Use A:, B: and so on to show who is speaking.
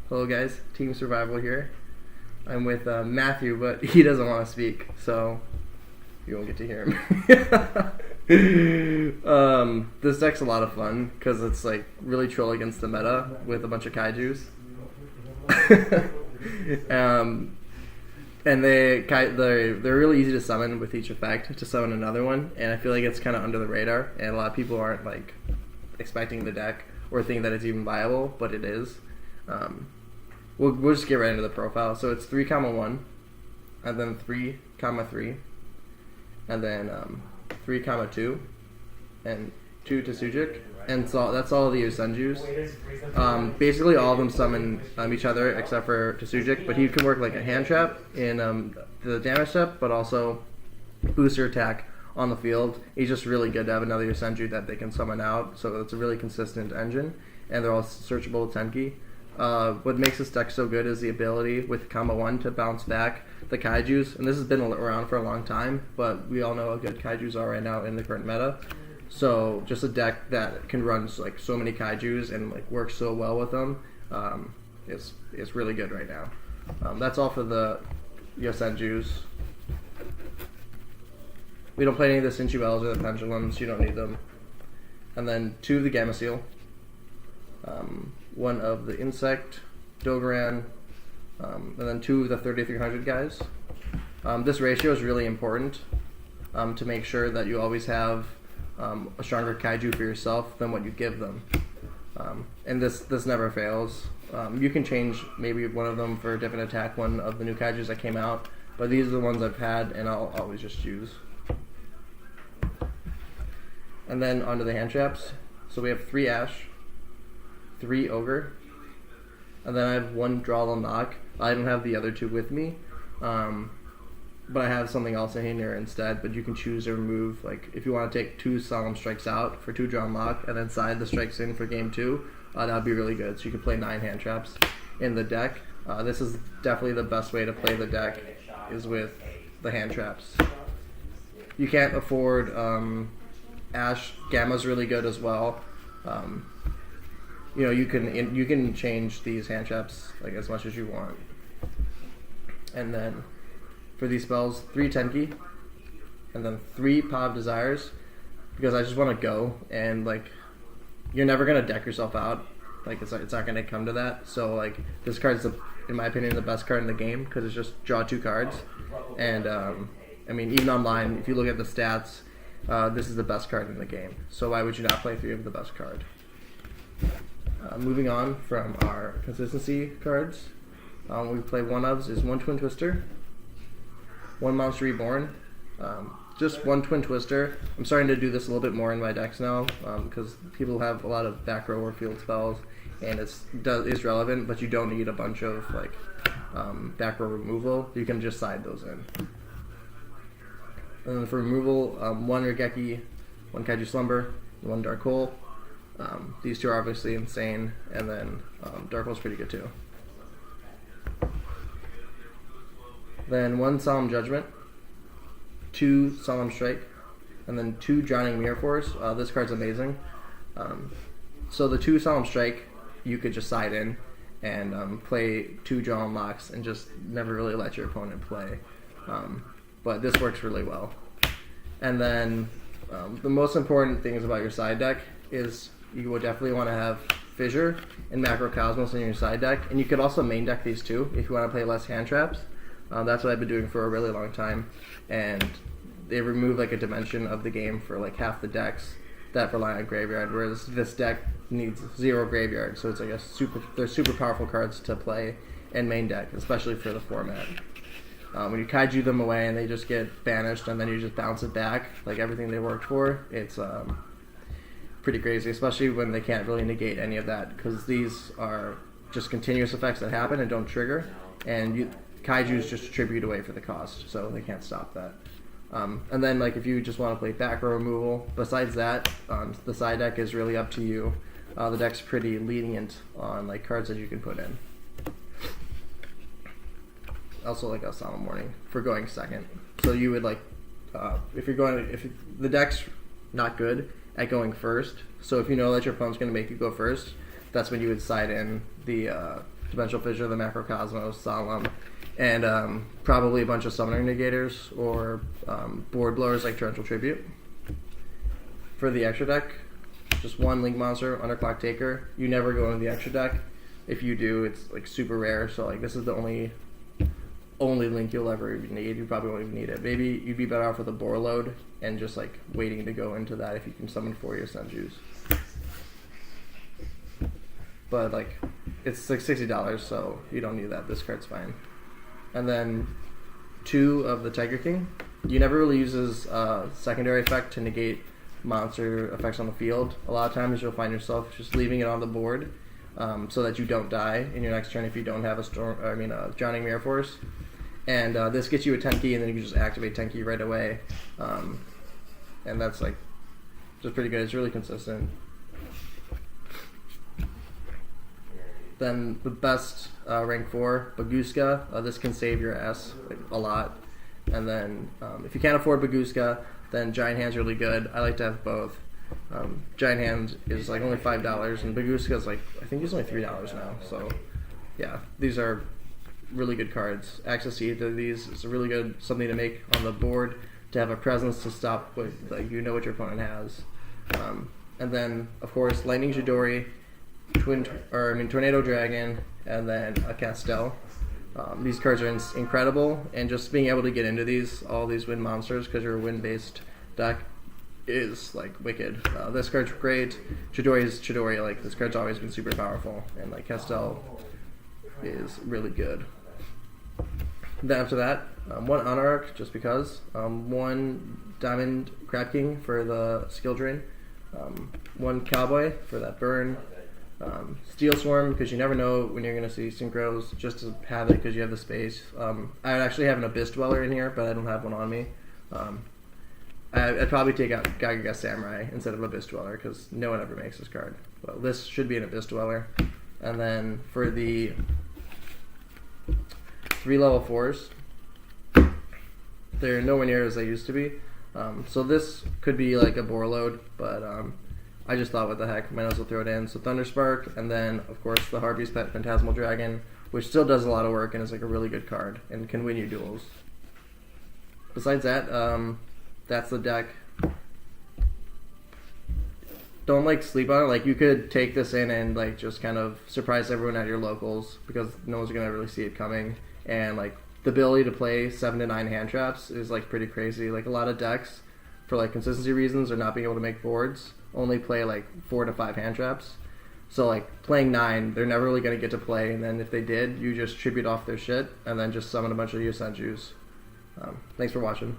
A: Hello guys, Team Survival here. I'm with Matthew, but he doesn't want to speak, so you won't get to hear him. This deck's a lot of fun because it's like really troll against the meta with a bunch of kaijus. And they're really easy to summon with each effect to summon another one, and I feel like it's kind of under the radar, and a lot of people aren't like expecting the deck or think that it's even viable, but it is. We'll just get right into the profile. So it's 3,1, and then 3,3, and then 3,2, and 2 Tsujuk, and so that's all the Yosenjus. Basically, all of them summon each other except for Tsujuk, but he can work like a hand trap in the damage step, but also booster attack on the field. He's just really good to have another Yosenju that they can summon out, so it's a really consistent engine, and they're all searchable with Tenki. What makes this deck so good is the ability with Combo 1 to bounce back the Kaijus, and this has been around for a long time, but we all know how good Kaijus are right now in the current meta. So just a deck that can run like so many Kaijus and like works so well with them is really good right now. That's all for the Yosenjus. We don't play any of the Sinchuels or the Pendulums, you don't need them. And then 2 of the Gamma Seal. 1 of the Insect, Dogoran, and then 2 of the 3300 guys. This ratio is really important to make sure that you always have a stronger kaiju for yourself than what you give them. And this never fails. You can change maybe one of them for a different attack, one of the new kaijus that came out, but these are the ones I've had and I'll always just use. And then onto the hand traps. So we have 3 Ash, 3 Ogre, and then I have 1 Draw Knock. I don't have the other 2 with me, but I have something else in here instead. But you can choose to remove, like, if you want to take 2 Solemn Strikes out for 2 Draw Lock, and then side the strikes in for game 2, that would be really good. So you can play 9 hand traps in the deck. This is definitely the best way to play the deck, is with the hand traps. You can't afford Ash. Gamma's really good as well. You can change these hand traps like as much as you want. And then for these spells, 3 Tenki, and then 3 Pav Desires, because I just want to go, and like you're never gonna deck yourself out. Like it's not gonna come to that. So like this card's in my opinion the best card in the game because it's just draw 2 cards, and I mean even online if you look at the stats, this is the best card in the game. So why would you not play 3 of the best card? Moving on from our consistency cards, we play 1 ofs is 1 Twin Twister, 1 Monster Reborn, just 1 Twin Twister. I'm starting to do this a little bit more in my decks now because people have a lot of back row or field spells, and it's relevant, but you don't need a bunch of like back row removal. You can just side those in. And then for removal, 1 Regeki, 1 Kaiju Slumber, 1 Dark Hole. These 2 are obviously insane, and then Dark Hole's pretty good too. Then 1 Solemn Judgment, 2 Solemn Strike, and then 2 Drowning Mirror Force. This card's amazing. So the 2 Solemn Strike, you could just side in and play 2 Draw Unlocks and just never really let your opponent play. But this works really well. And then the most important things about your side deck is you would definitely want to have Fissure and Macrocosmos in your side deck, and you could also main deck these 2 if you want to play less hand traps. That's what I've been doing for a really long time, and they remove like a dimension of the game for like half the decks that rely on graveyard, whereas this deck needs 0 graveyard, so it's like they're super powerful cards to play in main deck, especially for the format. When you kaiju them away and they just get banished and then you just bounce it back, like everything they worked for, it's pretty crazy, especially when they can't really negate any of that, because these are just continuous effects that happen and don't trigger, and kaijus just attribute away for the cost, so they can't stop that. And then like if you just want to play back row removal, besides that, the side deck is really up to you. The deck's pretty lenient on like cards that you can put in. Also like a Solemn Warning for going second. So you would like if the deck's not good at going first, so if you know that your opponent's going to make you go first, that's when you would side in the Dimensional Fissure, the Macrocosmos, Solemn, and probably a bunch of Summoner Negators or board blowers like Torrential Tribute. For the extra deck, just one Link Monster, Underclock Taker. You never go into the extra deck. If you do, it's like super rare. So like this is the only Link you'll ever need. You probably won't even need it. Maybe you'd be better off with a Borload and just like waiting to go into that if you can summon 4 Yosenjus. But like it's like $60, so you don't need that. This card's fine. And then 2 of the Tiger King. You never really uses secondary effect to negate monster effects on the field. A lot of times you'll find yourself just leaving it on the board so that you don't die in your next turn if you don't have a Drowning Mirror Force. And this gets you a Tenki, and then you can just activate Tenki right away. And that's like just pretty good. It's really consistent. Then the best rank 4, Baguska. This can save your ass like, a lot. And then if you can't afford Baguska, then Giant Hand's really good. I like to have both. Giant Hand is like only $5, and Baguska is like, I think it's only $3 now. So yeah, these are really good cards. Access to either of these is a really good something to make on the board to have a presence to stop what like you know what your opponent has. And then of course Lightning Chidori, Tornado Dragon, and then a Castel. These cards are incredible, and just being able to get into all these wind monsters because you're a wind-based deck is like wicked. This card's great. Chidori is Chidori. Like this card's always been super powerful, and like Castel is really good. Then after that, 1 Anarch just because, 1 Diamond Crab King for the skill drain, 1 Cowboy for that burn. Steel Swarm because you never know when you're going to see synchros, just to have it because you have the space. I actually have an Abyss Dweller in here, but I don't have one on me. I'd probably take out Gagaga Samurai instead of Abyss Dweller because no one ever makes this card. Well, this should be an Abyss Dweller. And then for the 3 level 4s, they're nowhere near as they used to be. So this could be like a Borload, but I just thought, what the heck, might as well throw it in. So Thunderspark, and then, of course, the Harpy's Pet Phantasmal Dragon, which still does a lot of work and is like a really good card and can win you duels. Besides that, that's the deck. Don't, like, sleep on it. Like, you could take this in and, like, just kind of surprise everyone at your locals because no one's going to really see it coming. And, like, the ability to play 7 to 9 hand traps is, like, pretty crazy. Like, a lot of decks, for, like, consistency reasons or not being able to make boards, only play like 4 to 5 hand traps. So like playing 9, they're never really going to get to play, and then if they did, you just tribute off their shit and then just summon a bunch of Yosenjus. Thanks for watching.